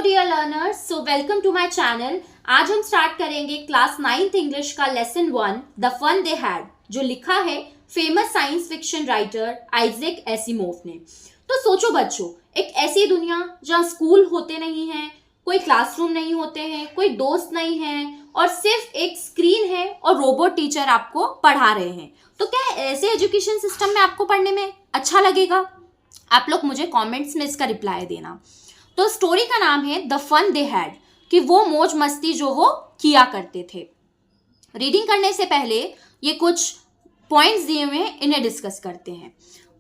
Dear learners, so welcome to my channel. आज हम start करेंगे क्लास 9th इंग्लिश का lesson 1 the fun they had, जो लिखा है famous science fiction writer Isaac Asimov ने। तो सोचो बच्चों, एक ऐसी दुनिया जहाँ स्कूल होते नहीं हैं, कोई क्लासरूम नहीं होते हैं, कोई दोस्त नहीं है और सिर्फ एक स्क्रीन है और रोबोट टीचर आपको पढ़ा रहे हैं। तो क्या ऐसे एजुकेशन सिस्टम में आपको पढ़ने में अच्छा लगेगा? आप लोग मुझे कमेंट्स में इसका रिप्लाई देना। तो स्टोरी का नाम है द फन दे हैड, कि वो मौज मस्ती जो वो किया करते थे। रीडिंग करने से पहले ये कुछ पॉइंट्स दिए हुए हैं, इन्हें डिस्कस करते हैं।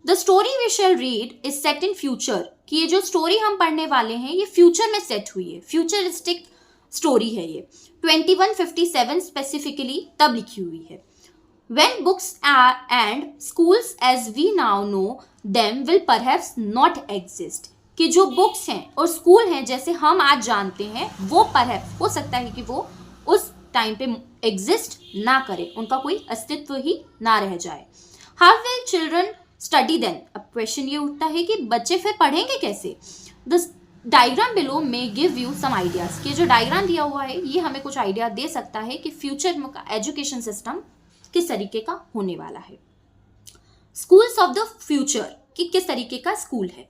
The story we shall read is set in future, कि ये जो स्टोरी हम पढ़ने वाले हैं ये फ्यूचर में सेट हुई है, फ्यूचरिस्टिक स्टोरी है ये। 2157 स्पेसिफिकली तब लिखी हुई है। When books and schools as we now know them will perhaps not exist, कि जो बुक्स हैं और स्कूल हैं जैसे हम आज जानते हैं वो perhaps हो सकता है कि वो उस टाइम पे एग्जिस्ट ना करें, उनका कोई अस्तित्व ही ना रह जाए। How will children study then? अब क्वेश्चन ये उठता है कि बच्चे फिर पढ़ेंगे कैसे? The डायग्राम बिलो में गिव यू सम आइडियाज, कि जो डायग्राम दिया हुआ है ये हमें कुछ आइडिया दे सकता है कि फ्यूचर में का एजुकेशन सिस्टम किस तरीके का होने वाला है। स्कूल्स ऑफ द फ्यूचर, कि किस तरीके का स्कूल है।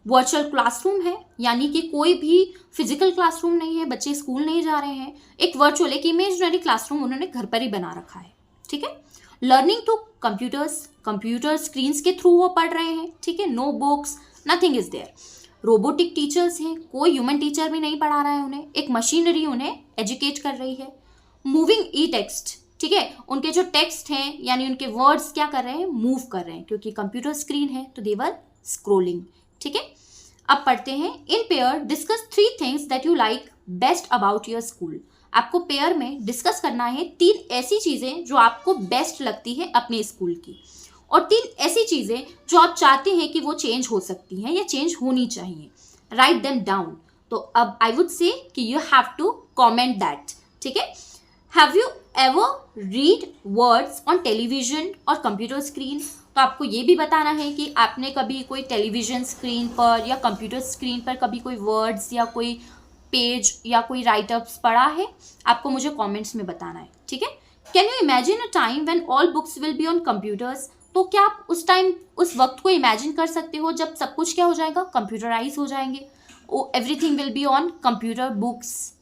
वर्चुअल क्लासरूम है, यानी कि कोई भी फिजिकल क्लासरूम नहीं है, बच्चे स्कूल नहीं जा रहे हैं, एक वर्चुअल एक इमेजिनरी क्लासरूम उन्होंने घर पर ही बना रखा है। ठीक है। लर्निंग टू कंप्यूटर स्क्रीन्स के थ्रू वो पढ़ रहे हैं। ठीक है। No books, nothing is there. Robotic teachers हैं, कोई ह्यूमन टीचर भी नहीं पढ़ा रहा है उन्हें, एक मशीनरी उन्हें एजुकेट कर रही है। मूविंग ई टेक्स्ट, ठीक है, उनके जो टेक्स्ट हैं यानी उनके वर्ड्स क्या कर रहे हैं, मूव कर रहे हैं, क्योंकि कंप्यूटर स्क्रीन है तो दे वर स्क्रोलिंग। ठीक है। अब पढ़ते हैं। In pair discuss 3 things that you like best about your school. आपको पेयर में डिस्कस करना है 3 ऐसी चीजें जो आपको बेस्ट लगती है अपने स्कूल की, और 3 ऐसी चीजें जो आप चाहते हैं कि वो चेंज हो सकती हैं या चेंज होनी चाहिए। Write them down. तो अब I would say that you have to comment that. ठीक है। Have you ever read words on television और कंप्यूटर स्क्रीन? तो आपको ये भी बताना है कि आपने कभी कोई टेलीविजन स्क्रीन पर या कंप्यूटर स्क्रीन पर कभी कोई वर्ड्स या कोई पेज या कोई राइटअप्स पढ़ा है, आपको मुझे कमेंट्स में बताना है। ठीक है। Can you imagine a time when all books will be on computers? तो क्या आप उस वक्त को इमेजिन कर सकते हो जब सब कुछ क्या हो जाएगा, कंप्यूटराइज हो जाएंगे। Everything will be on computer, books,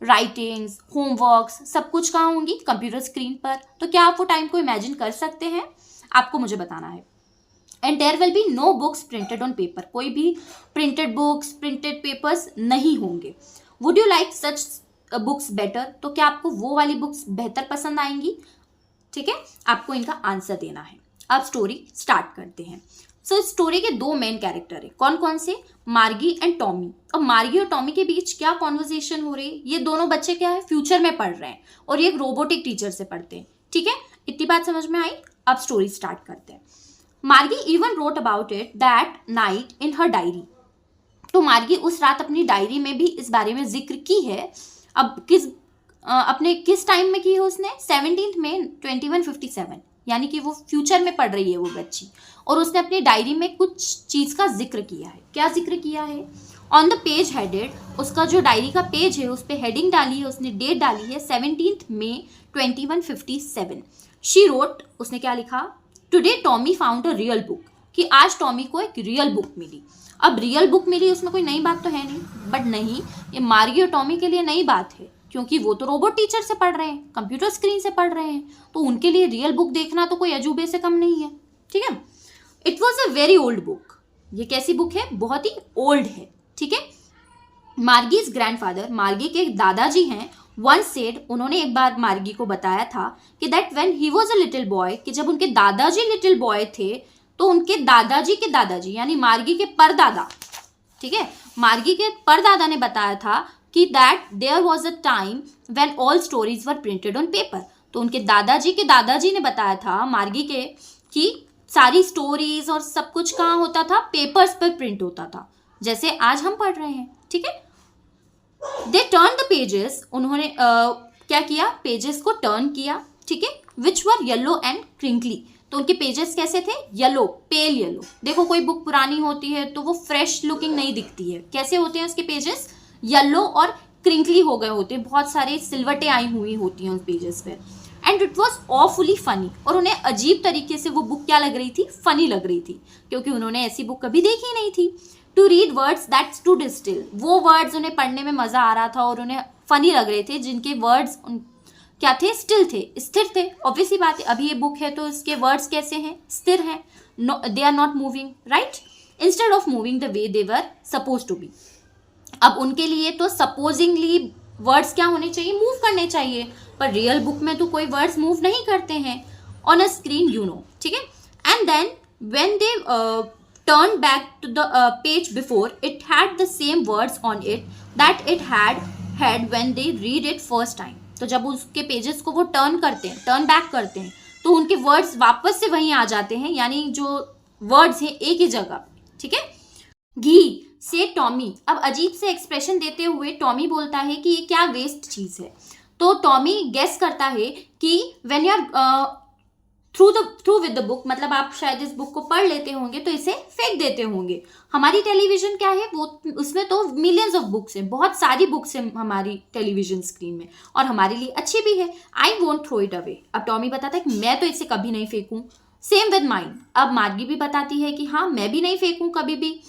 writings, homeworks, सब कुछ कहाँ होंगी, कंप्यूटर स्क्रीन पर। तो क्या आप वो टाइम को इमेजिन कर सकते हैं? आपको मुझे बताना है। And there will be no books printed on paper, कोई भी प्रिंटेड बुक्स, प्रिंटेड पेपर्स नहीं होंगे। Would you like such books better? तो क्या आपको वो वाली बुक्स बेहतर पसंद आएंगी? ठीक है। आपको इनका आंसर देना है। अब स्टोरी स्टार्ट करते हैं। सो इस स्टोरी के 2 मेन कैरेक्टर है। कौन कौन से? मार्गी एंड टॉमी। अब मार्गी और टॉमी के बीच क्या कॉन्वर्सेशन हो रही है? ये दोनों बच्चे क्या है, फ्यूचर में पढ़ रहे हैं और ये एक रोबोटिक टीचर से पढ़ते हैं। ठीक है। इतनी बात समझ में आई? अब स्टोरी स्टार्ट करते हैं। मार्गी even wrote about it that night in her diary. तो मार्गी उस रात अपनी डायरी में भी इस बारे में जिक्र की है। अब अपने किस टाइम में की है उसने? 17 मई 2157, यानी कि वो फ्यूचर में पढ़ रही है वो बच्ची, और उसने अपनी डायरी में कुछ चीज़ का जिक्र किया है। क्या जिक्र किया है? ऑन द पेज हेडेड, उसका जो डायरी का पेज है उस पर हेडिंग डाली है, उसने डेट डाली है 17 मई 2157। शी रोट, उसने क्या लिखा? Today Tommy found a real book, कि आज टॉमी को एक रियल बुक मिली। अब रियल बुक मिली, उसमें कोई नई बात तो है नहीं, बट नहीं, ये मार्गी और टॉमी के लिए नई बात है, क्योंकि वो तो रोबोट टीचर से पढ़ रहे हैं, कंप्यूटर स्क्रीन से पढ़ रहे हैं, तो उनके लिए रियल बुक देखना तो कोई अजूबे से कम नहीं है। ठीक है। It was a very old book, ये कैसी बुक है? बहुत ही ओल्ड है। ठीक है। मार्गीज ग्रैंडफादर, मार्गी के दादाजी हैं, वन सेड, उन्होंने एक बार मार्गी को बताया था कि that when he was a little boy, कि जब उनके दादाजी लिटिल बॉय थे तो उनके दादाजी के दादाजी यानी मार्गी के परदादा, ठीक है, मार्गी के परदादा ने बताया था कि that there was a time when all stories were printed on paper. तो उनके दादाजी के दादाजी ने बताया था मार्गी के कि सारी स्टोरीज और सब कुछ कहाँ होता था, पेपर्स पर प्रिंट होता था, जैसे आज हम पढ़ रहे हैं। ठीक है। दे टर्न द पेजेस, उन्होंने क्या किया? पेजेस को टर्न किया। ठीक है। विच वर येलो एंड क्रिंकली, तो उनके पेजेस कैसे थे? Yellow, pale yellow. देखो कोई बुक पुरानी होती है तो वो फ्रेश लुकिंग नहीं दिखती है, कैसे होते हैं उसके पेजेस? येलो और क्रिंकली हो गए होते हैं, बहुत सारे सिलवटें आई हुई होती हैं उस पेजेस पे। And it was awfully funny, और उन्हें अजीब तरीके से वो बुक क्या लग रही थी, फनी लग रही थी, क्योंकि उन्होंने ऐसी बुक कभी देखी नहीं थी। To read words that stood still, वो वर्ड्स उन्हें पढ़ने में मजा आ रहा था और उन्हें फनी लग रहे थे, जिनके वर्ड्स क्या थे, स्टिल थे, स्थिर थे। ऑब्वियसली बात है, अभी ये बुक है तो इसके वर्ड्स कैसे हैं, स्थिर हैं, they are not moving, right, instead of moving the way they were suppose to be. अब उनके लिए तो सपोजिंगली वर्ड्स क्या होने चाहिए, मूव करने चाहिए, पर रियल बुक में तो कोई वर्ड्स मूव नहीं करते हैं on a screen, you know, ठीक है। And then when they turned back to the page before, it had the same words on it that it had when they read it first time. तो जब उसके pages को वो turn back करते हैं, तो उनके वर्ड्स वापस से वहीं आ जाते हैं, यानी जो वर्ड्स हैं एक ही जगह, ठीक है। घी से टॉमी, अब अजीब से एक्सप्रेशन देते हुए टॉमी बोलता है कि ये क्या वेस्ट चीज है। तो टॉमी गेस करता है कि when you are through with the book, मतलब आप शायद इस बुक को पढ़ लेते होंगे तो इसे फेंक देते होंगे। हमारी टेलीविजन क्या है, वो उसमें तो मिलियंस ऑफ बुक्स हैं, बहुत सारी बुक्स हैं हमारी टेलीविजन स्क्रीन में, और हमारे लिए अच्छी भी है। I won't throw it away, अब टॉमी बताता है कि मैं तो इसे कभी नहीं फेंकूं। सेम विद माइंड, अब मार्गी भी बताती है कि हाँ, मैं भी नहीं फेंकूं कभी भी।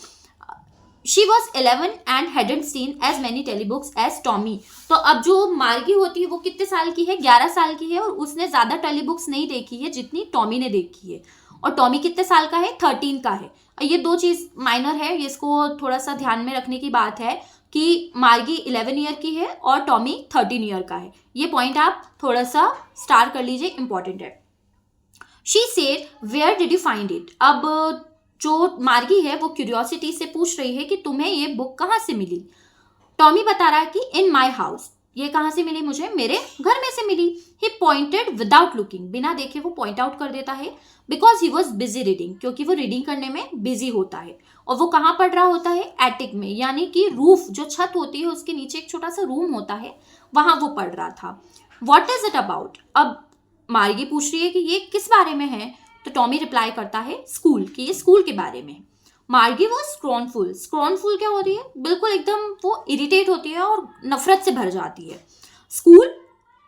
She was 11 and hadn't seen as many telebooks as Tommy. तो अब जो मार्गी होती है वो कितने साल की है, 11 साल की है, और उसने ज़्यादा टेलीबुक्स नहीं देखी है जितनी टॉमी ने देखी है। और टॉमी कितने साल का है, 13 का है। ये दो चीज़ माइनर है, इसको थोड़ा सा ध्यान में रखने की बात है कि मार्गी 11 ईयर की है और टॉमी 13 ईयर का है। ये पॉइंट आप थोड़ा सा स्टार कर लीजिए, इंपॉर्टेंट है। She said, where did you find it? अब जो मार्गी है वो क्यूरियोसिटी से पूछ रही है कि तुम्हें ये बुक कहाँ से मिली। टॉमी बता रहा है कि इन माई हाउस, ये कहाँ से मिली मुझे, मेरे घर में से मिली। ही पॉइंटेड विदाउट लुकिंग, बिना देखे वो पॉइंट आउट कर देता है, because he was busy reading, क्योंकि वो रीडिंग करने में बिजी होता है। और वो कहाँ पढ़ रहा होता है, एटिक में, यानी कि रूफ, जो छत होती है उसके नीचे एक छोटा सा रूम होता है, वहां वो पढ़ रहा था। वॉट इज इट अबाउट, अब मार्गी पूछ रही है कि ये किस बारे में है। तो टॉमी रिप्लाई करता है स्कूल, कि ये स्कूल के बारे में। मार्गी वो स्क्रॉनफुल, स्क्रॉनफुल क्या होती है, बिल्कुल एकदम वो इरिटेट होती है और नफरत से भर जाती है। स्कूल,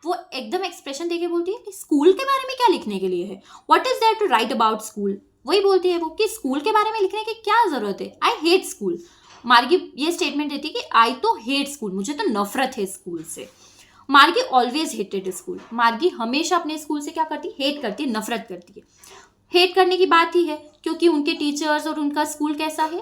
वो एकदम एक्सप्रेशन देके बोलती है कि स्कूल के बारे में क्या लिखने के लिए है, what is there to write about school. वही बोलती है वो कि स्कूल के बारे में लिखने की क्या जरूरत है, आई हेट स्कूल। मार्गी ये स्टेटमेंट देती है कि आई तो हेट स्कूल, मुझे तो नफरत है स्कूल से। मार्गी ऑलवेज हेटेड स्कूल, मार्गी हमेशा अपने स्कूल से क्या करती, हेट करती है, नफरत करती है। हेट करने की बात ही है, क्योंकि उनके टीचर्स और उनका स्कूल कैसा है,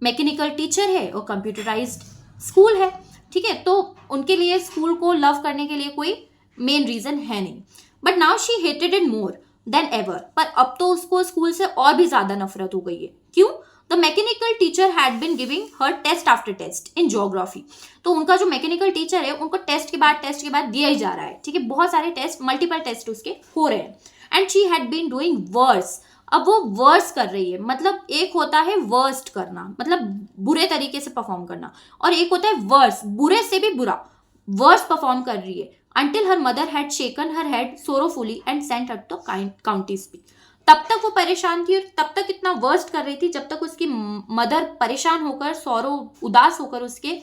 मैकेनिकल टीचर है और कंप्यूटराइज्ड स्कूल है, ठीक है। तो उनके लिए स्कूल को लव करने के लिए कोई मेन रीजन है नहीं। But now she hated it more than ever, पर अब तो उसको स्कूल से और भी ज्यादा नफरत हो गई है। क्यों, the mechanical teacher had been giving her test after test in geography. तो उनका जो मैकेनिकल टीचर है उनको टेस्ट के बाद दिया ही जा रहा है, ठीक है, बहुत सारे टेस्ट, मल्टीपल टेस्ट उसके हो रहे हैं। And she had been doing worse, अब वो वर्स कर रही है, मतलब एक होता है वर्स्ट करना, मतलब बुरे तरीके से परफॉर्म करना, और एक होता है वर्स, बुरे से भी बुरा, वर्स परफॉर्म कर रही है। Until her mother had shaken her head sorrowfully and sent her to county speak. तब तक वो परेशान थी और तब तक इतना वर्स्ट कर रही थी जब तक उसकी मदर परेशान होकर, सौरो उदास होकर उसके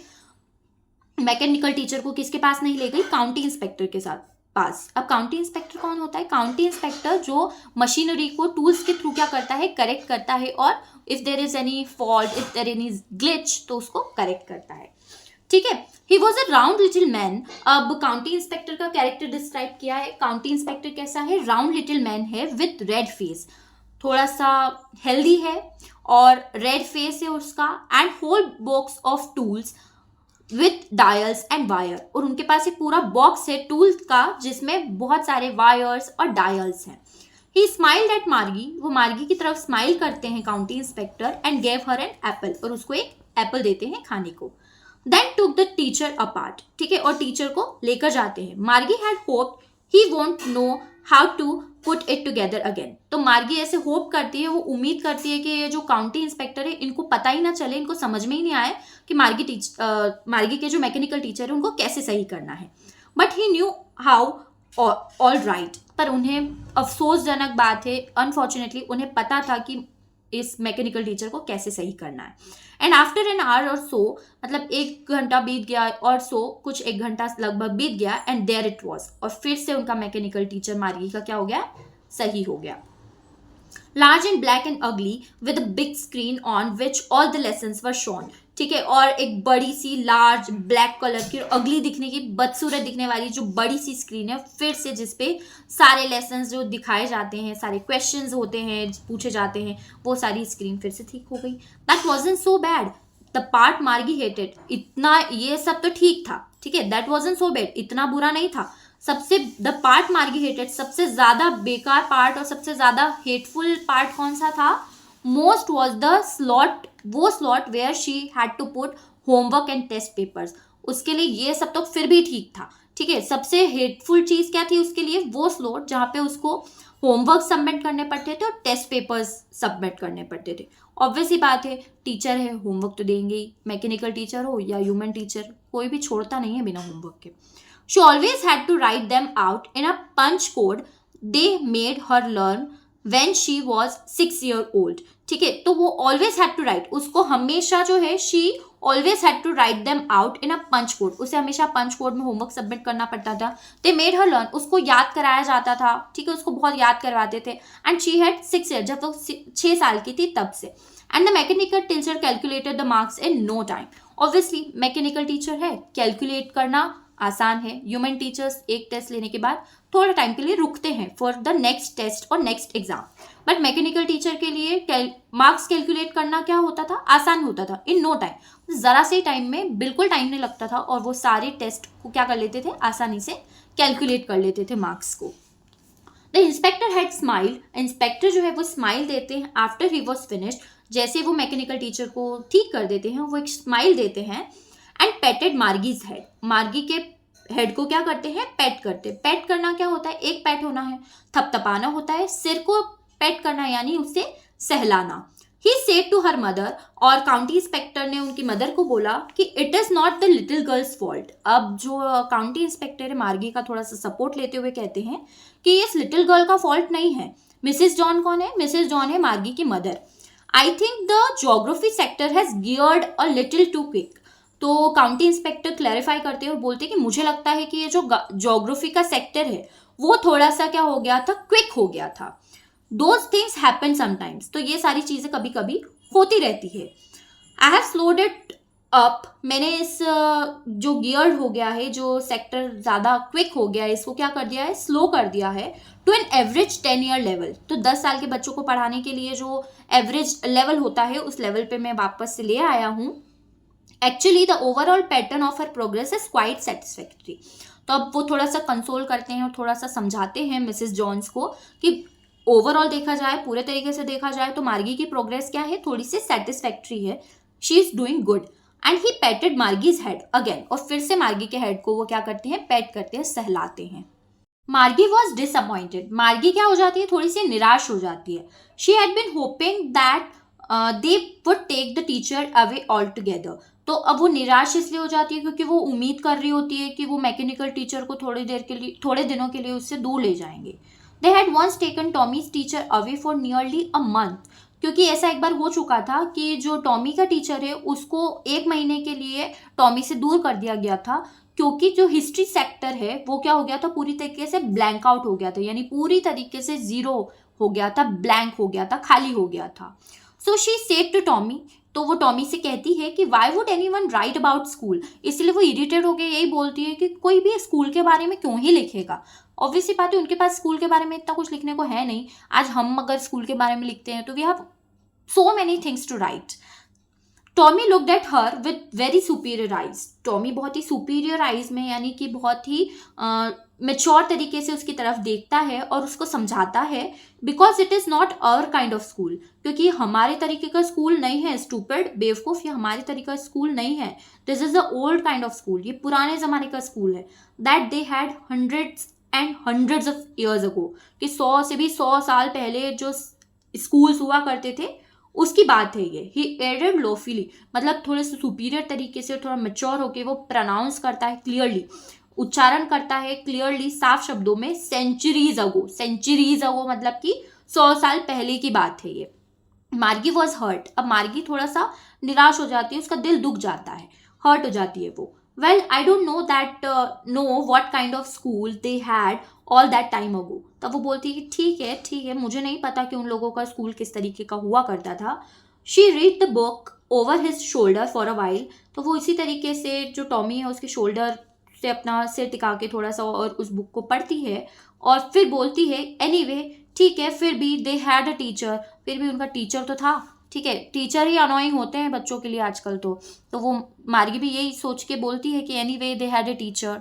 मैकेनिकल टीचर को किसके पास नहीं ले गई, काउंटी इंस्पेक्टर के साथ पास। अब काउंटी इंस्पेक्टर कौन होता है, काउंटी इंस्पेक्टर जो मशीनरी को टूल्स के थ्रू क्या करता है, करेक्ट करता है, और if there is any fault, if there any glitch, तो उसको करेक्ट करता है, ठीक है। He was a round little man, अब काउंटी इंस्पेक्टर का कैरेक्टर डिस्क्राइब किया है। काउंटी इंस्पेक्टर कैसा है, राउंड लिटिल मैन है विथ रेड फेस, थोड़ा सा हेल्दी है और रेड फेस है उसका, and whole box of tools with dials and wire, और उनके पास एक पूरा बॉक्स है टूल्स का जिसमें बहुत सारे वायर्स और डायल्स हैं। ही स्माइल्ड एट मार्गी, वो मार्गी की तरफ स्माइल करते हैं county inspector, and gave her an apple, और उसको एक एप्पल देते हैं खाने को। Then took the teacher apart, ठीक है, और टीचर को लेकर जाते हैं। Margie had hoped he won't know how to put it together again, तो मार्गी ऐसे होप करती है, वो उम्मीद करती है कि ये जो काउंटी इंस्पेक्टर है इनको पता ही ना चले, इनको समझ में ही नहीं आए कि मार्गी के जो मैकेनिकल टीचर है उनको कैसे सही करना है। But he knew how all right, पर उन्हें अफसोसजनक बात है, अनफॉर्चुनेटली उन्हें पता था कि इस मैकेनिकल टीचर को कैसे सही करना है। एंड आफ्टर एन आवर और सो, मतलब 1 घंटा बीत गया और सो कुछ 1 घंटा लगभग बीत गया, एंड देयर इट वॉज, और फिर से उनका मैकेनिकल टीचर मार्गी का क्या हो गया, सही हो गया। लार्ज एंड ब्लैक एंड अगली with a big screen on which all the lessons were shown, ठीक है, और एक बड़ी सी लार्ज ब्लैक कलर की अगली दिखने की, बदसूरत दिखने वाली जो बड़ी सी स्क्रीन है फिर से, जिसपे सारे लेसन्स जो दिखाए जाते हैं, सारे क्वेश्चंस होते हैं, पूछे जाते हैं, वो सारी स्क्रीन फिर से ठीक हो गई। That wasn't so bad, the part मार्गी हेटेड, इतना ये सब तो ठीक था, ठीक है, दैट वाजंट सो बैड, इतना बुरा नहीं था। सबसे द पार्ट मार्गी हेटेड, सबसे ज्यादा बेकार पार्ट और सबसे ज्यादा हेटफुल पार्ट कौन सा था, मोस्ट वॉज द स्लॉट, वो slot where she had to put homework and test papers, उसके लिए ये सब तो फिर भी ठीक था, ठीक है, सबसे हेटफुल चीज क्या थी उसके लिए, वो स्लॉट जहाँ पे उसको होमवर्क सबमिट करने पड़ते थे और टेस्ट पेपर्स सबमिट करने पड़ते थे। ऑब्वियस ही बात है, टीचर है, होमवर्क तो देंगे ही, मैकेनिकल टीचर हो या ह्यूमन टीचर, कोई भी छोड़ता नहीं है बिना होमवर्क के। She always had to write them out in a punch code they made her learn when she was 6 years old, ठीक है, तो वो always had to write, उसको हमेशा जो है she always had to write them out in a punch code, उसे हमेशा पंच कोड में होमवर्क सबमिट करना पड़ता था। they made her learn, उसको याद कराया जाता था, ठीक है, उसको बहुत याद करवाते थे। and she had 6 years, जब वो 6 साल की थी तब से। and the mechanical teacher calculated the marks in no time, obviously mechanical teacher है, कैलकुलेट करना आसान है। ह्यूमन टीचर्स एक टेस्ट लेने के बाद थोड़ा टाइम के लिए रुकते हैं फॉर द नेक्स्ट टेस्ट और next exam, but mechanical teacher के लिए मार्क्स कैलकुलेट करना क्या होता था, आसान होता था, इन नो टाइम, जरा से टाइम में, बिल्कुल टाइम नहीं लगता था, और वो सारे टेस्ट को क्या कर लेते थे, आसानी से कैलकुलेट कर लेते थे मार्क्स को। The inspector had smile, inspector जो है वो स्माइल देते हैं आफ्टर ही वॉज फिनिश्ड, जैसे वो मैकेनिकल टीचर को ठीक कर देते हैं वो एक स्माइल देते हैं। एंड पेटेड मार्गीज हेड, मार्गी के हेड को क्या करते हैं, पेट करते। पेट करना क्या होता है, एक पेट होना है, थपथपाना होता है, सिर को पेट करना यानी उसे सहलाना। He said to her mother, और काउंटी इंस्पेक्टर ने उनकी मदर को बोला कि it is not the little girl's fault. अब जो काउंटी इंस्पेक्टर है मार्गी का थोड़ा सा सपोर्ट लेते हुए कहते हैं कि इस लिटिल गर्ल का फॉल्ट नहीं है। मिसेस जॉन कौन है, मिसेस जॉन है मार्गी की mother. I think the geography sector has geared a little too quick, तो काउंटी इंस्पेक्टर क्लैरिफाई करते हैं और बोलते हैं कि मुझे लगता है कि ये जो ज्योग्राफी का सेक्टर है वो थोड़ा सा क्या हो गया था, क्विक हो गया था। दोज थिंग्स हैपन समटाइम्स, तो ये सारी चीजें कभी कभी होती रहती है। I have slowed it up, मैंने इस जो गियर्ड हो गया है, जो सेक्टर ज्यादा क्विक हो गया है, इसको क्या कर दिया है, स्लो कर दिया है to an average 10 year level. तो 10 साल के बच्चों को पढ़ाने के लिए जो एवरेज लेवल होता है उस लेवल पे मैं वापस से ले आया हूँ। Actually the overall pattern of her progress is quite satisfactory. तो अब वो थोड़ा सा कंसोल करते हैं और थोड़ा सा समझाते हैं मिसेस जॉन्स को कि ओवरऑल देखा जाए, पूरे तरीके से देखा जाए तो मार्गी की प्रोग्रेस क्या है, थोड़ी सी सेटिस्फैक्ट्री है, she is doing good. And he patted Margie's head again, और फिर से मार्गी के हेड को वो क्या करते हैं, पैट करते हैं, सहलाते हैं। मार्गी वॉज डिसअपॉइंटेड, मार्गी क्या हो जाती है, थोड़ी सी निराश हो जाती है। She had been hoping that they would take the teacher away all together, तो अब वो निराश इसलिए हो जाती है क्योंकि वो उम्मीद कर रही होती है कि वो मैकेनिकल टीचर को थोड़ी देर के लिए, थोड़े दिनों के लिए उससे दूर ले जाएंगे। They had once taken Tommy's teacher away for nearly a month, क्योंकि ऐसा एक बार हो चुका था कि जो टॉमी का टीचर है उसको 1 महीने के लिए टॉमी से दूर कर दिया गया था, क्योंकि जो हिस्ट्री सेक्टर है वो क्या हो गया था, पूरी तरीके से ब्लैंक आउट हो गया था, यानी पूरी तरीके से जीरो हो गया था, ब्लैंक हो गया था, खाली हो गया था। So she said to Tommy, तो वो टॉमी से कहती है कि why would anyone write about school, इसलिए वो इरिटेट होकर यही बोलती है कि कोई भी स्कूल के बारे में क्यों ही लिखेगा। ऑब्वियसली बात है, उनके पास स्कूल के बारे में इतना कुछ लिखने को है नहीं। आज हम अगर स्कूल के बारे में लिखते हैं तो we have so many things to write. Tommy looked at her with very superior eyes, Tommy बहुत ही सुपीरियर आइज में यानी कि बहुत ही मेच्योर तरीके से उसकी तरफ देखता है और उसको समझाता है, because it is not our kind of school, क्योंकि हमारे तरीके का स्कूल नहीं है, स्टूपिड बेवकूफ, ये हमारे तरीके का स्कूल नहीं है। This is the old kind of school, ये पुराने जमाने का स्कूल है। That they had hundreds and hundreds of years ago, कि 100 से भी 100 साल पहले जो स्कूल्स हुआ करते थे उसकी बात है ये। ही एडेड लोफिली, मतलब थोड़े से सुपीरियर तरीके से, थोड़ा मेच्योर होके वो प्रोनाउंस करता है क्लियरली, उच्चारण करता है क्लियरली, साफ शब्दों में, सेंचुरीज अगो, सेंचुरीज अगो मतलब कि 100 साल पहले की बात है ये। मार्गी वॉज हर्ट। अब मार्गी थोड़ा सा निराश हो जाती है, उसका दिल दुख जाता है, हर्ट हो जाती है वो। Well I don't know that know what kind of school they had all that time ago. तब वो बोलती है कि ठीक है, मुझे नहीं पता कि उन लोगों का स्कूल किस तरीके का हुआ करता था। She read the book over his shoulder for a while. तो वो इसी तरीके से, जो टॉमी है उसके शोल्डर से अपना सिर टिका के थोड़ा सा और उस बुक को पढ़ती है, और फिर बोलती है एनीवे ठीक है, फिर भी दे हैड अ टीचर, फिर भी उनका टीचर तो था। ठीक है, टीचर ही अनोइंग होते हैं बच्चों के लिए आजकल तो वो मार्गी भी यही सोच के बोलती है कि anyway they had a teacher.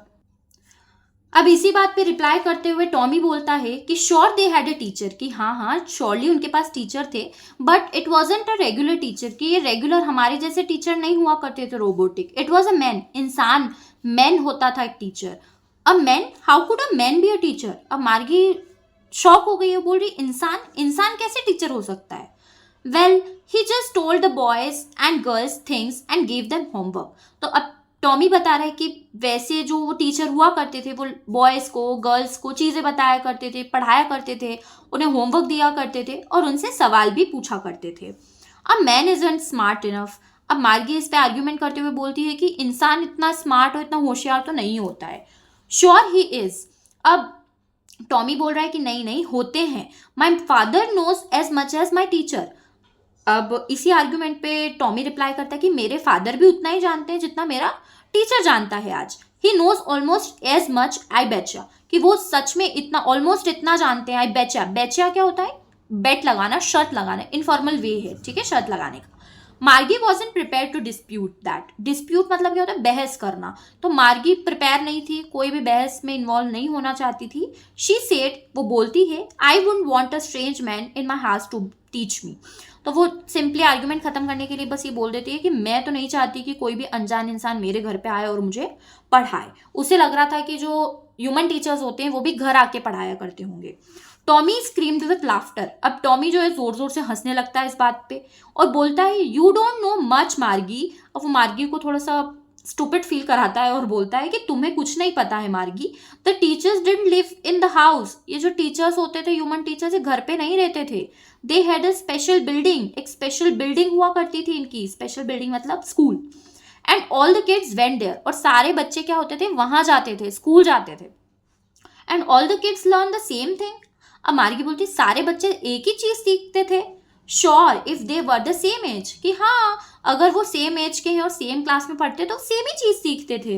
अब इसी बात पे रिप्लाई करते हुए टॉमी बोलता है कि sure they had a teacher, कि हाँ श्योरली उनके पास टीचर थे, but it wasn't a regular teacher, कि ये रेगुलर हमारे जैसे टीचर नहीं हुआ करते थे robotic. It was a man, इंसान, मैन होता था एक teacher. A man, how could a man be a teacher? अब मार्गी शॉक हो गई है, बोल रही इंसान, इंसान कैसे टीचर हो सकता है? Well he just told the boys and girls things and give them homework. तो अब टॉमी बता रहा है कि वैसे जो वो टीचर हुआ करते थे, वो बॉयज़ को गर्ल्स को चीज़ें बताया करते थे, पढ़ाया करते थे, उन्हें होमवर्क दिया करते थे और उनसे सवाल भी पूछा करते थे। अब मैन इजंट स्मार्ट इनफ। अब मार्गी इस पे आर्ग्यूमेंट करते हुए बोलती है कि इंसान इतना स्मार्ट और इतना होशियार तो नहीं होता है। Sure he is. अब टॉमी बोल रहा है कि नहीं होते हैं, my father knows as much as my teacher. अब इसी आर्ग्यूमेंट पे टॉमी रिप्लाई करता है कि मेरे फादर भी उतना ही जानते हैं जितना मेरा टीचर जानता है आज। He knows almost as much, I betcha, कि वो सच में इतना, ऑलमोस्ट इतना जानते हैं। आई बेचा, बेचा क्या होता है? बेट लगाना, शर्त लगाना, इनफॉर्मल वे है, ठीक है, शर्त लगाने का। Margie wasn't prepared to dispute that. Dispute मतलब क्या होता है? बहस करना। तो मार्गी प्रिपेयर नहीं थी, कोई भी बहस में इन्वॉल्व नहीं होना चाहती थी। शी सेड, वो बोलती है, I wouldn't want a strange man in my house to teach me. तो वो सिंपली आर्ग्यूमेंट खत्म करने के लिए बस ये बोल देती है कि मैं तो नहीं चाहती कि कोई भी अनजान इंसान मेरे घर पे आए और मुझे पढ़ाए। उसे लग रहा था कि जो ह्यूमन टीचर्स होते हैं वो भी घर आके पढ़ाया करते होंगे। Tommy screamed with laughter. अब टॉमी जो है जोर जोर से हंसने लगता है इस बात पे और बोलता है यू डोंट नो मच मार्गी। अब वो मार्गी को थोड़ा सा स्टूपिड फील कराता है और बोलता है कि तुम्हें कुछ नहीं पता है मार्गी। The teachers didn't live in the house. ये जो टीचर्स होते थे, ह्यूमन टीचर्स, ये घर पे नहीं रहते थे। They had a special building. एक स्पेशल बिल्डिंग हुआ करती थी इनकी। स्पेशल बिल्डिंग मतलब school. And all the kids went there. और सारे बच्चे क्या होते थे? वहां जाते थे, स्कूल जाते थे। And all the kids learn the same thing. अब मार्गी बोलती सारे बच्चे एक ही चीज सीखते थे। Sure if they were the same age, कि हाँ अगर वो सेम एज के हैं और सेम क्लास में पढ़ते तो सेम ही चीज सीखते थे।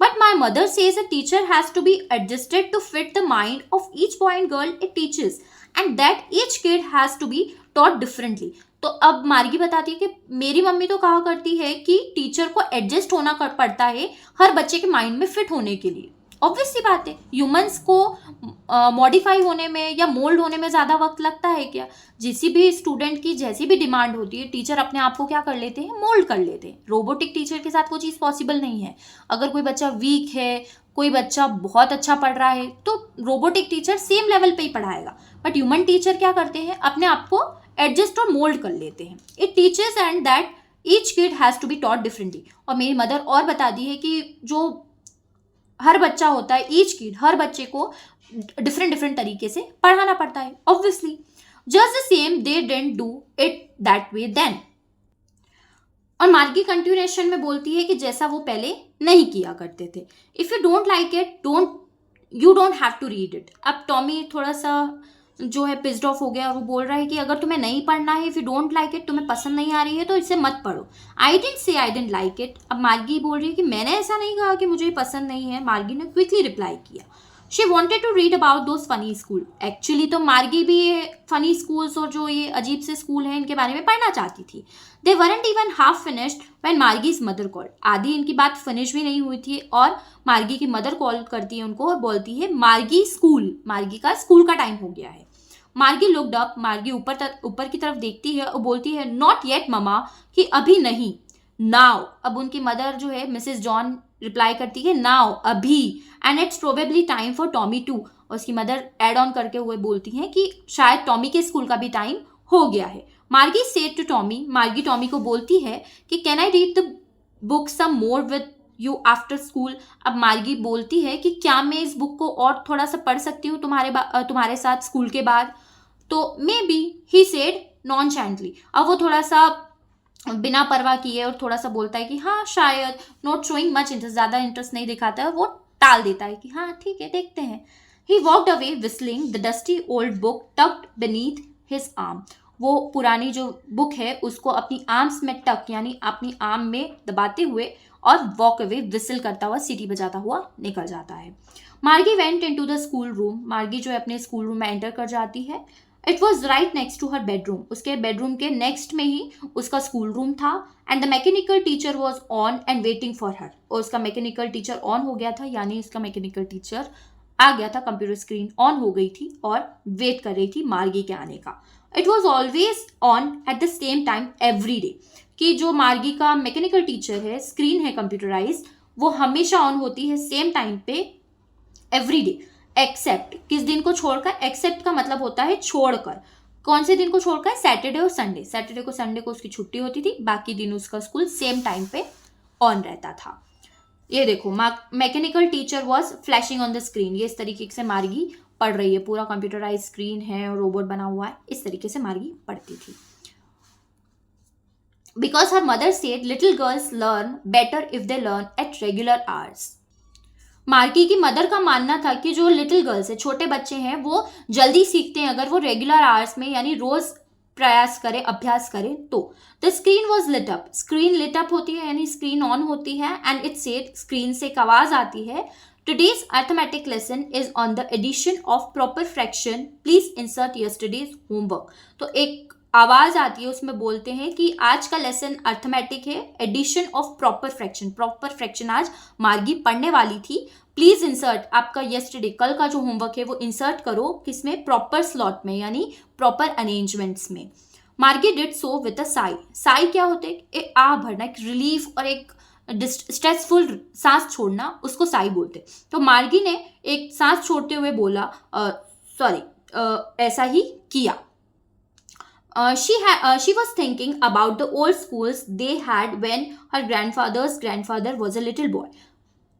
But my mother says a teacher has to be adjusted to fit the mind of each boy and girl it teachers and that each kid has to be taught differently. तो अब मार्गी बताती है कि मेरी मम्मी तो कहा करती है कि टीचर को एडजस्ट होना पड़ता है हर बच्चे के माइंड में फिट होने के लिए। ऑब्वियस सी बात है, ह्यूमंस को मॉडिफाई होने में या मोल्ड होने में ज़्यादा वक्त लगता है क्या? जिस भी स्टूडेंट की जैसी भी डिमांड होती है, टीचर अपने आप को क्या कर लेते हैं? मोल्ड कर लेते हैं। रोबोटिक टीचर के साथ वो चीज़ पॉसिबल नहीं है। अगर कोई बच्चा वीक है, कोई बच्चा बहुत अच्छा पढ़ रहा है, तो रोबोटिक टीचर सेम लेवल पे ही पढ़ाएगा। बट ह्यूमन टीचर क्या करते हैं? अपने आप को एडजस्ट और मोल्ड कर लेते हैं। It teachers and that each kid has to be taught differently. और मेरी मदर और बता दी है कि जो हर बच्चा होता है, ईच किड, हर बच्चे को डिफरेंट तरीके से पढ़ाना पड़ता है। Obviously just the same they didn't do it that way then. और मार्गी कंटिन्यूएशन में बोलती है कि जैसा वो पहले नहीं किया करते थे। If you don't like it you don't have to read it. अब टॉमी थोड़ा सा जो है पिस्ड ऑफ हो गया और वो बोल रहा है कि अगर तुम्हें नहीं पढ़ना है, if you don't like it, तुम्हें पसंद नहीं आ रही है तो इसे मत पढ़ो। I didn't say I didn't like it. अब मार्गी बोल रही है कि मैंने ऐसा नहीं कहा कि मुझे पसंद नहीं है। मार्गी ने क्विकली रिप्लाई किया, she wanted to read about those funny school. Actually तो मार्गी भी ये फनी स्कूल्स और जो ये अजीब से स्कूल हैं इनके बारे में पढ़ना चाहती थी। They weren't even half finished when Margie's mother call. आधी इनकी बात फिनिश भी नहीं हुई थी और मार्गी की मदर कॉल करती है उनको और बोलती है मार्गी स्कूल, मार्गी का स्कूल का टाइम हो गया है। मार्गी लुक्ड अप। मार्गी ऊपर की तरफ देखती है और बोलती है नॉट येट ममा, कि अभी नहीं, नाउ। अब उनकी मदर जो है मिसेस जॉन रिप्लाई करती है नाउ, अभी, and it's probably time for Tommy too. और उसकी मदर एड ऑन करके हुए बोलती हैं कि शायद टॉमी के स्कूल का भी टाइम हो गया है। Margie said to Tommy, Margie Tommy को बोलती है कि can I read the book some more with you after school. अब मार्गी बोलती है कि क्या मैं इस बुक को और थोड़ा सा पढ़ सकती हूँ तुम्हारे साथ स्कूल के बाद? तो मे बी, ही सेड नॉनचैंटली। अब वो थोड़ा सा बिना परवाह किए और थोड़ा सा बोलता है कि हाँ शायद, नॉट शोइंग मच इंटरेस्ट, ज़्यादा इंटरेस्ट नहीं दिखाता है, वो टाल देता है कि हाँ ठीक है देखते हैं। He walked away whistling the dusty old book tucked beneath his arm. वो पुरानी जो बुक है उसको अपनी आर्म्स में टक यानी अपनी आर्म में दबाते हुए और वॉक अवे विसिल करता हुआ, सीटी बजाता हुआ निकल जाता है। मार्गी went into the school room. मार्गी जो है अपने स्कूल रूम में एंटर कर जाती है। It was right next to her bedroom. उसके बेडरूम के नेक्स्ट में ही उसका स्कूल रूम था। And the mechanical teacher was on and waiting for her. और उसका मैकेनिकल टीचर ऑन हो गया था, यानी उसका मैकेनिकल टीचर आ गया था, कंप्यूटर स्क्रीन ऑन हो गई थी और वेट कर रही थी मार्गी के आने का। It was always on at the same time every day. कि जो मार्गी का मैकेनिकल टीचर है, स्क्रीन है कंप्यूटराइज, वो हमेशा ऑन होती है सेम टाइम पे एवरी डे, एक्सेप्ट किस दिन को छोड़कर। एक्सेप्ट का मतलब होता है छोड़कर। कौन से दिन को छोड़कर? सैटरडे और संडे। सैटरडे को संडे को उसकी छुट्टी होती थी, बाकी दिन उसका स्कूल सेम टाइम पे ऑन रहता था। ये देखो, mechanical teacher was flashing on the screen. ये इस तरीके से मार्गी पढ़ रही है, पूरा कंप्यूटराइज स्क्रीन है और रोबोट बना हुआ है, इस तरीके से मार्गी पढ़ती थी। Because her mother said little girls learn better if they learn at regular hours. मार्गी की मदर का मानना था कि जो लिटिल गर्ल्स है, छोटे बच्चे हैं, वो जल्दी सीखते हैं अगर वो रेगुलर आवर्स में यानी रोज प्रयास करें, अभ्यास करें तो। The screen was lit up. Screen lit up होती है यानी स्क्रीन ऑन होती है। एंड इट सेड, स्क्रीन से एक आवाज आती है, today's arithmetic lesson is on the addition of proper fraction, please insert yesterday's homework. तो एक आवाज आती है, उसमें बोलते हैं कि आज का लेसन अर्थमेटिक है, addition of proper fraction. Proper fraction आज मार्गी पढ़ने वाली थी। प्लीज इंसर्ट, आपका यस्टरडे कल का जो होमवर्क है वो इंसर्ट करो, किसमें? प्रॉपर स्लॉट में यानी प्रॉपर अरेंजमेंट्स में। मार्गी did so with a Sai. Sai क्या होते हैं? एक आ भरना, एक रिलीफ और एक स्ट्रेसफुल सांस छोड़ना, उसको साई बोलते। तो मार्गी ने एक सांस छोड़ते हुए बोला, ऐसा ही किया। She was thinking about the old schools they had when her grandfather's grandfather was a little boy.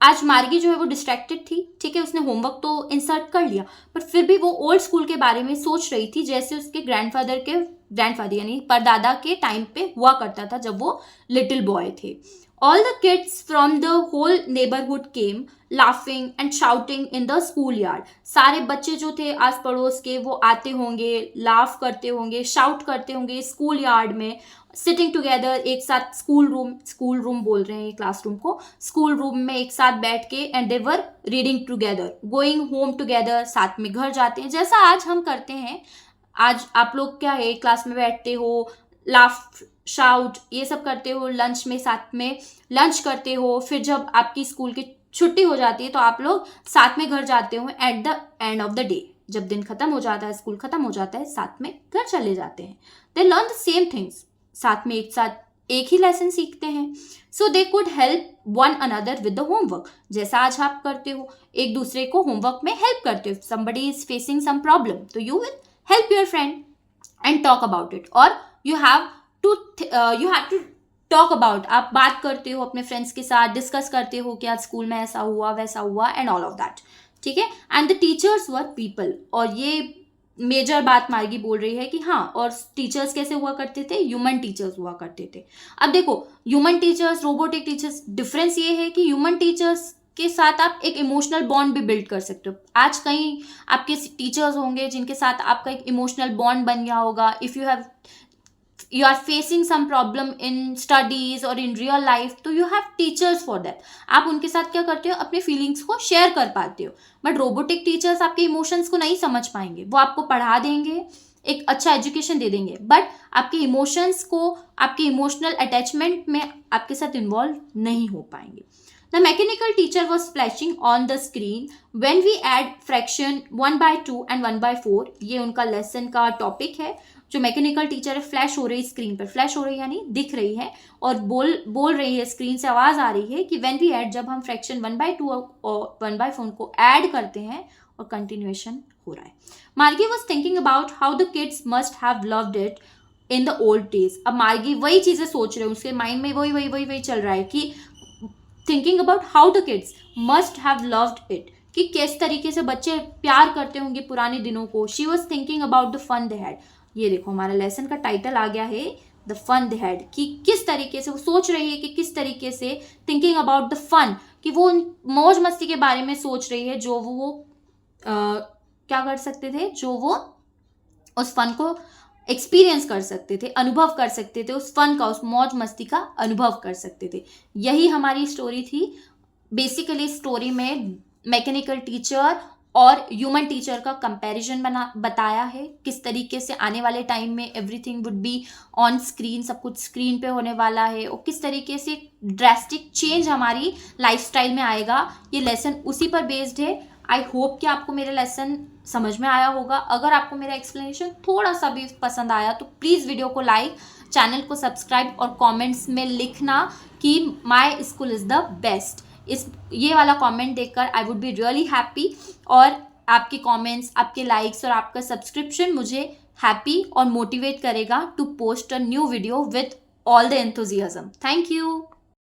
आज मार्गी जो है वो डिस्ट्रैक्टेड थी, ठीक है, उसने होमवर्क तो इंसर्ट कर लिया, पर फिर भी वो ओल्ड स्कूल के बारे में सोच रही थी, जैसे उसके ग्रैंडफादर यानी परदादा के टाइम पे हुआ करता था जब वो लिटिल बॉय थे। All the kids from the whole neighborhood came laughing and shouting in the schoolyard. सारे बच्चे जो थे आस पड़ोस के वो आते होंगे, लाफ करते होंगे, शाउट करते होंगे स्कूल यार्ड में, सिटिंग टुगेदर एक साथ। स्कूल रूम बोल रहे हैं क्लासरूम को, स्कूल रूम में एक साथ बैठ के, and they were reading together, going home together, साथ में घर जाते हैं, जैसा आज हम करते हैं। आज आप लोग क्या है, क्लास में बैठते हो, लाफ शाउट ये सब करते हो, लंच में साथ में लंच करते हो, फिर जब आपकी स्कूल की छुट्टी हो जाती है तो आप लोग साथ में घर जाते हो at the end of the day. जब दिन खत्म हो जाता है, स्कूल खत्म हो जाता है, साथ में घर चले जाते हैं। They learn the same things, साथ में एक ही लेसन सीखते हैं। So they could help one another with the homework. जैसा आज आप करते हो, एक दूसरे को होमवर्क में हेल्प करते हो। Somebody is facing some problem तो you will help your friend and talk about it, और you have to talk about, आप बात करते हो अपने फ्रेंड्स के साथ, डिस्कस करते हो कि आज स्कूल में ऐसा हुआ वैसा हुआ एंड ऑल ऑफ दैट, ठीक है। And the teachers were people, और ये मेजर बात मार्गी बोल रही है कि हाँ, और टीचर्स कैसे हुआ करते थे? ह्यूमन टीचर्स हुआ करते थे। अब देखो, human teachers, robotic teachers, difference ये है कि ह्यूमन टीचर्स के साथ आप एक इमोशनल बॉन्ड भी बिल्ड कर सकते हो। आज कई आपके टीचर्स होंगे जिनके साथ आपका एक इमोशनल बॉन्ड बन गया होगा। If you are facing some problem in studies or in real life, तो you have teachers for that. आप उनके साथ क्या करते हो? अपने फीलिंग्स को शेयर कर पाते हो। बट रोबोटिक टीचर्स आपके इमोशंस को नहीं समझ पाएंगे। वो आपको पढ़ा देंगे, एक अच्छा एजुकेशन दे देंगे, बट आपके इमोशंस को, आपके इमोशनल अटैचमेंट में आपके साथ इन्वॉल्व नहीं हो पाएंगे। The mechanical teacher was flashing on the screen when we add fraction 1/2 and 1/4. ये उनका लेसन का टॉपिक है। जो मैकेनिकल टीचर है, फ्लैश हो रही स्क्रीन पर, फ्लैश हो रही यानी दिख रही है, और बोल रही है, स्क्रीन से आवाज आ रही है कि व्हेन वी ऐड, जब हम फ्रैक्शन 1/2 और 1/4 को ऐड करते हैं, और कंटिन्यूएशन हो रहा है। मार्गी was thinking about how the kids must have loved it in the old days. अब मार्गी वही चीजें सोच रहे हैं, उसके माइंड में वही चल रहा है कि thinking about how the kids must have loved it, कि किस तरीके से बच्चे प्यार करते होंगे पुराने दिनों को। She was thinking about the fun they had, ये देखो हमारा लेसन का टाइटल आ गया है द फन दे हैड, कि किस तरीके से वो सोच रही है, कि किस तरीके से थिंकिंग अबाउट द फन, कि वो मौज मस्ती के बारे में सोच रही है जो वो क्या कर सकते थे, जो वो उस फन को एक्सपीरियंस कर सकते थे, अनुभव कर सकते थे, उस फन का, उस मौज मस्ती का अनुभव कर सकते थे। यही हमारी स्टोरी थी। बेसिकली स्टोरी में मैकेनिकल टीचर और ह्यूमन टीचर का कंपैरिजन बताया है, किस तरीके से आने वाले टाइम में everything would be on screen, सब कुछ स्क्रीन पे होने वाला है, और किस तरीके से ड्रेस्टिक चेंज हमारी लाइफस्टाइल में आएगा। ये लेसन उसी पर बेस्ड है। आई होप कि आपको मेरा लेसन समझ में आया होगा। अगर आपको मेरा एक्सप्लेनेशन थोड़ा सा भी पसंद आया तो प्लीज़ वीडियो को लाइक, चैनल को सब्सक्राइब और कमेंट्स में लिखना कि my school is the best. ये वाला कमेंट देखकर I would be really happy, और आपके कमेंट्स, आपके लाइक्स और आपका सब्सक्रिप्शन मुझे हैप्पी और मोटिवेट करेगा to post a new video with all the enthusiasm. Thank you.